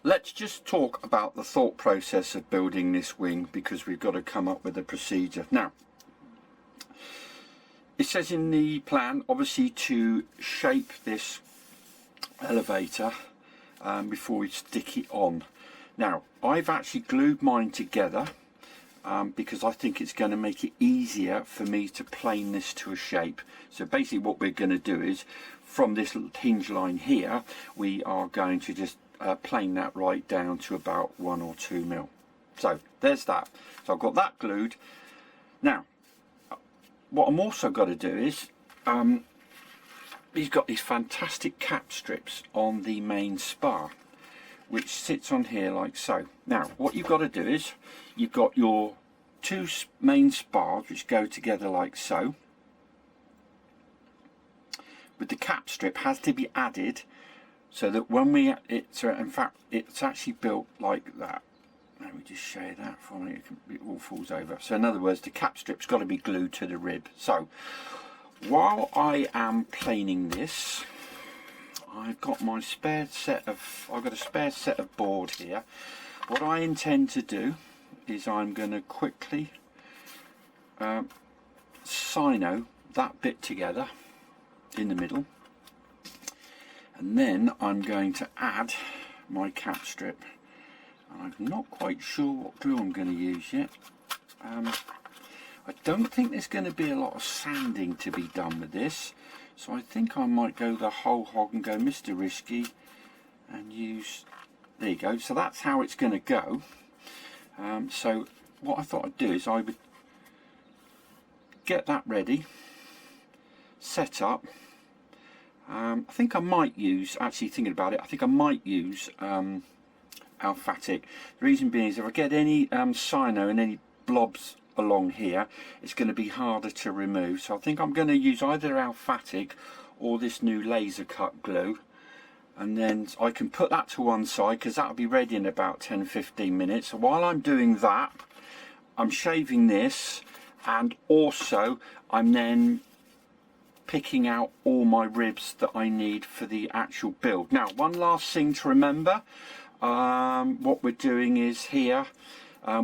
let's just talk about the thought process of building this wing, because we've got to come up with a procedure. Now, it says in the plan, obviously, to shape this elevator before we stick it on. Now, I've actually glued mine together because I think it's going to make it easier for me to plane this to a shape. So basically what we're going to do is, from this hinge line here, we are going to just plane that right down to about 1 or 2 mil. So there's that. So I've got that glued. Now, what I'm also got to do is, he's got these fantastic cap strips on the main spar, which sits on here like so. Now, what you've got to do is, you've got your 2 main spars which go together like so. With the cap strip has to be added so that when we, in fact, it's actually built like that. Let me just show you that for me. It all falls over. So in other words, the cap strip's got to be glued to the rib. So while I am planing this, I've got my spare set of, I've got a spare set of board here. What I intend to do is I'm going to quickly sino that bit together in the middle, and then I'm going to add my cap strip. I'm not quite sure what glue I'm going to use yet. I don't think there's going to be a lot of sanding to be done with this, so I think I might go the whole hog and go Mr. Risky and use, there you go. So that's how it's going to go. So what I thought I'd do is I would get that ready, set up. I think I might use, actually thinking about it, I think I might use alphatic. The reason being is if I get any sino and any blobs along here, it's going to be harder to remove. So I think I'm going to use either alphatic or this new laser cut glue, and then I can put that to one side because that'll be ready in about 10-15 minutes. So while I'm doing that, I'm shaving this, and also I'm then picking out all my ribs that I need for the actual build. Now, one last thing to remember, what we're doing is here,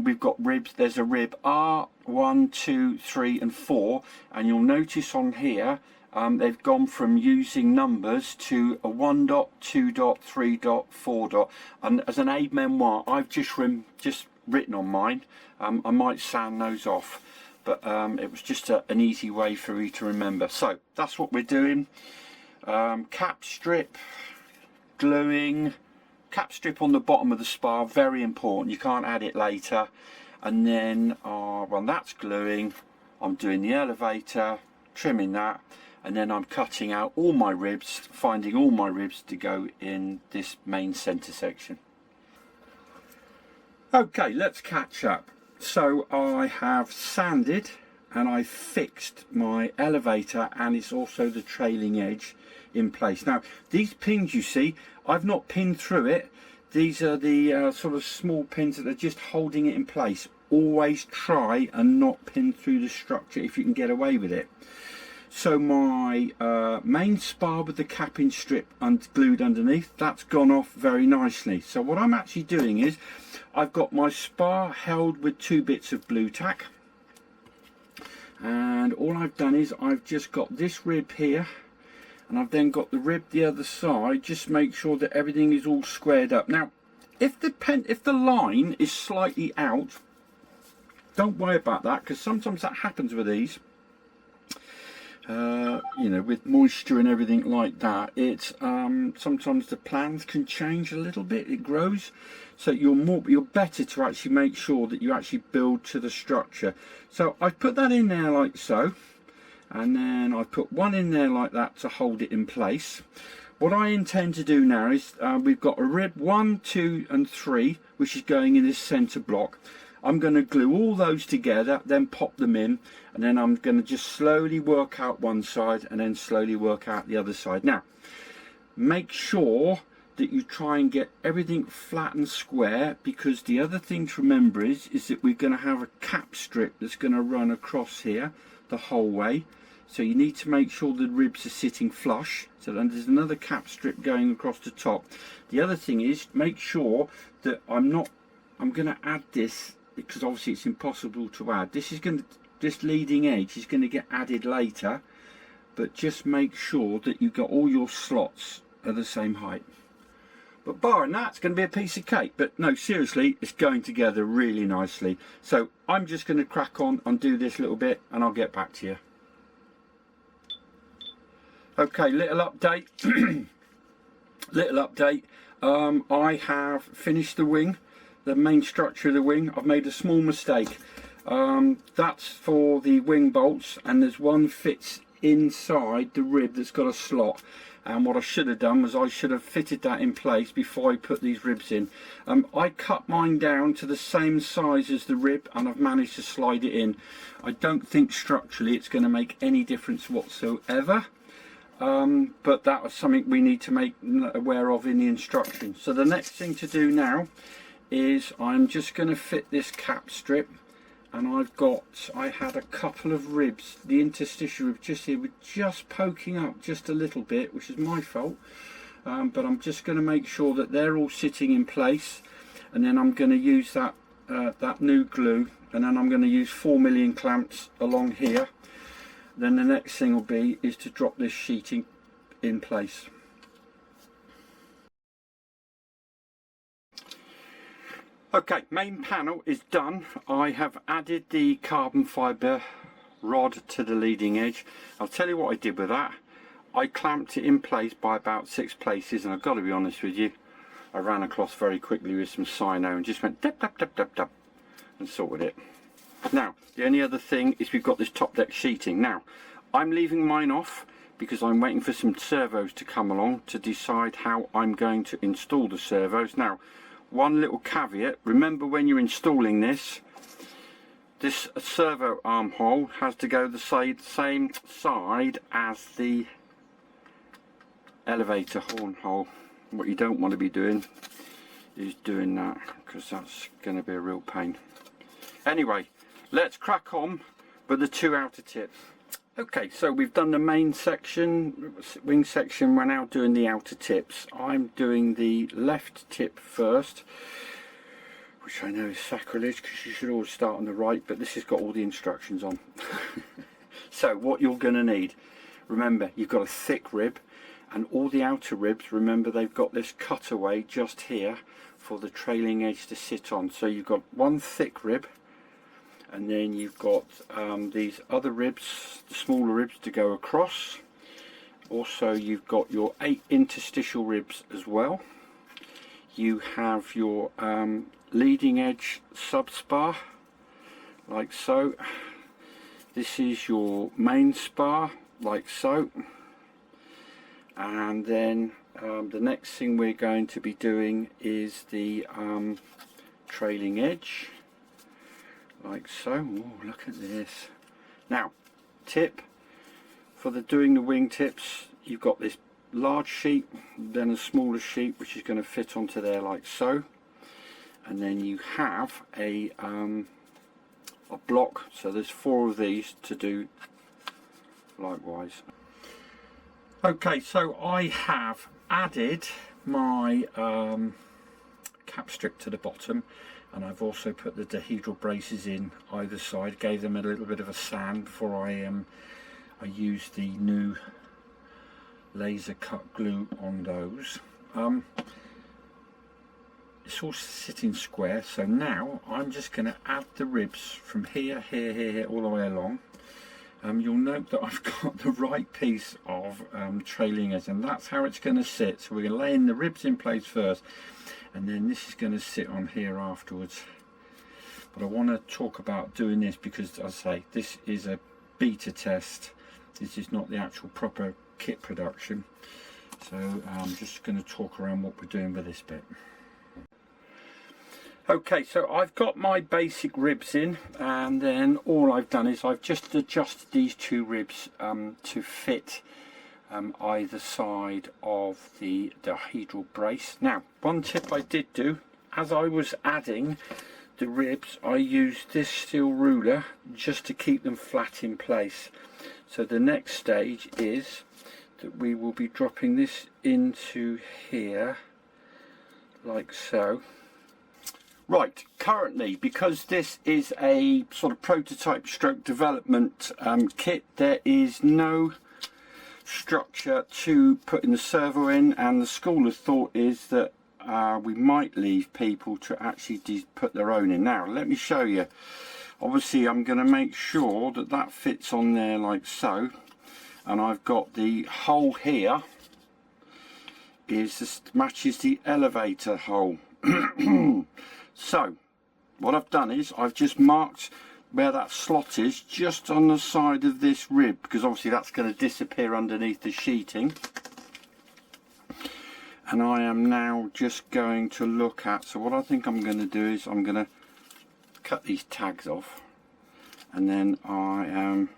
we've got ribs. There's a rib R1, 2, 3 and 4, and you'll notice on here they've gone from using numbers to a 1 dot, 2 dot, 3 dot, 4 dot, and as an aide memoir I've just written on mine. I might sand those off, but it was just an easy way for you to remember. So that's what we're doing. Cap strip, gluing, cap strip on the bottom of the spar, very important, you can't add it later. And then when that's gluing, I'm doing the elevator, trimming that, and then I'm cutting out all my ribs, finding all my ribs to go in this main center section. Okay, let's catch up. So I have sanded and I fixed my elevator, and it's also the trailing edge in place. Now these pins you see, I've not pinned through it. These are the sort of small pins that are just holding it in place. Always try and not pin through the structure if you can get away with it. So my main spar with the capping strip glued underneath, that's gone off very nicely. So what I'm actually doing is I've got my spar held with 2 bits of blue tack, and all I've done is I've just got this rib here, and I've then got the rib the other side. Just make sure that everything is all squared up. Now if the line is slightly out, don't worry about that, because sometimes that happens with these. You know, with moisture and everything like that, it's sometimes the plans can change a little bit, it grows, so you're better to actually make sure that you actually build to the structure. So I put that in there like so, and then I put one in there like that to hold it in place. What I intend to do now is we've got a rib 1, 2 and 3 which is going in this center block. I'm going to glue all those together, then pop them in, and then I'm going to just slowly work out one side and then slowly work out the other side. Now make sure that you try and get everything flat and square, because the other thing to remember is that we're going to have a cap strip that's going to run across here the whole way. So you need to make sure the ribs are sitting flush. So then there's another cap strip going across the top. The other thing is, make sure that I'm going to add this, because obviously it's impossible to add. This leading edge is going to get added later, but just make sure that you've got all your slots at the same height. But barring that, it's going to be a piece of cake. But no, seriously, it's going together really nicely. So I'm just going to crack on and do this little bit, and I'll get back to you. Okay, little update. Little update. I have finished the wing, the main structure of the wing. I've made a small mistake. That's for the wing bolts, and there's one fits inside the rib that's got a slot. And what I should have done was I should have fitted that in place before I put these ribs in. I cut mine down to the same size as the rib, and I've managed to slide it in. I don't think structurally it's going to make any difference whatsoever. But that was something we need to make aware of in the instructions. So the next thing to do now is I'm just going to fit this cap strip, and I had a couple of ribs, the interstitial rib just here, were just poking up just a little bit, which is my fault, but I'm just going to make sure that they're all sitting in place, and then I'm going to use that new glue, and then I'm going to use 4mm clamps along here. Then the next thing will be is to drop this sheeting in place. Okay, main panel is done. I have added the carbon fibre rod to the leading edge. I'll tell you what I did with that. I clamped it in place by about 6 places, and I've got to be honest with you, I ran across very quickly with some Sino and just went dap dap dap dap dap and sorted it. Now, the only other thing is we've got this top deck sheeting. Now, I'm leaving mine off because I'm waiting for some servos to come along to decide how I'm going to install the servos. Now, one little caveat, remember when you're installing this servo armhole has to go the same side as the elevator horn hole. What you don't want to be doing is doing that, because that's going to be a real pain. Anyway, let's crack on with the 2 outer tips. Okay, so we've done the main section, wing section. We're now doing the outer tips. I'm doing the left tip first, which I know is sacrilege because you should always start on the right, but this has got all the instructions on. So what you're going to need, remember, you've got a thick rib, and all the outer ribs, remember, they've got this cutaway just here for the trailing edge to sit on. So you've got one thick rib, and then you've got these other ribs, the smaller ribs, to go across. Also, you've got your 8 interstitial ribs as well. You have your leading edge subspar, like so. This is your main spar, like so. And then the next thing we're going to be doing is the trailing edge, like so. Oh, look at this. Now, tip for doing the wing tips, you've got this large sheet, then a smaller sheet which is going to fit onto there like so, and then you have a block, so there's 4 of these to do likewise. Okay, so I have added my cap strip to the bottom, and I've also put the dihedral braces in either side, gave them a little bit of a sand before I used the new laser cut glue on those. It's all sitting square, so now I'm just going to add the ribs from here, all the way along. You'll note that I've got the right piece of trailing edge, and that's how it's going to sit. So we're going to lay in the ribs in place first, and then this is going to sit on here afterwards. But I want to talk about doing this because, as I say, this is a beta test. This is not the actual proper kit production. So I'm just going to talk around what we're doing with this bit. Okay, so I've got my basic ribs in, and then all I've done is I've just adjusted these 2 ribs to fit either side of the dihedral brace. Now, one tip I did do, as I was adding the ribs, I use this steel ruler just to keep them flat in place. So the next stage is that we will be dropping this into here like so. Right, currently, because this is a sort of prototype stroke development kit, there is no structure to put in the servo in, and the school of thought is that we might leave people to actually put their own in. Now let me show you. Obviously I'm going to make sure that that fits on there like so, and I've got the hole here matches the elevator hole. So what I've done is I've just marked where that slot is just on the side of this rib, because obviously that's going to disappear underneath the sheeting. And I am now just going to look at, so what I think I'm going to do is I'm going to cut these tags off, and then I am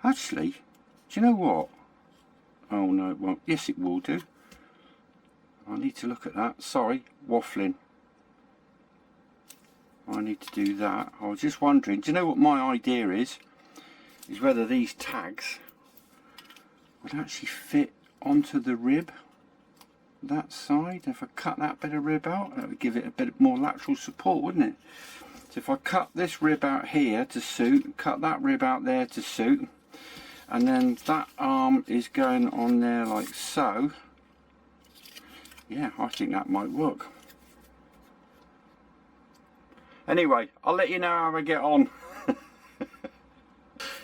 actually, do you know what? Oh no, it won't. Yes, it will do. I need to look at that. Sorry, waffling. I need to do that. I was just wondering, do you know what my idea is whether these tags would actually fit onto the rib that side. If I cut that bit of rib out, that would give it a bit more lateral support, wouldn't it? So if I cut this rib out here to suit, cut that rib out there to suit, and then that arm is going on there like so, yeah, I think that might work. Anyway, I'll let you know how I get on.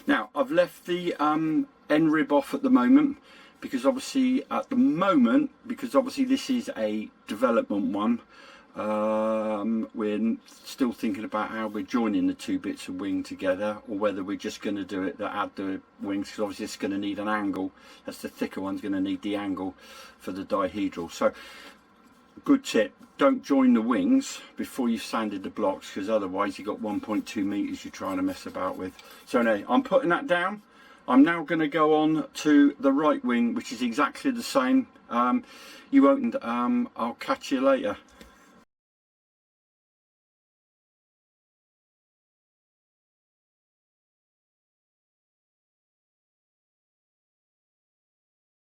Now, I've left the end rib off at the moment, because obviously this is a development one. We're still thinking about how we're joining the two bits of wing together, or whether we're just going to do it that add the wings, because obviously it's going to need an angle. That's the thicker one's going to need the angle for the dihedral. So good tip, don't join the wings before you've sanded the blocks, because otherwise you've got 1.2 meters you're trying to mess about with. So anyway, I'm putting that down. I'm now going to go on to the right wing, which is exactly the same. I'll catch you later.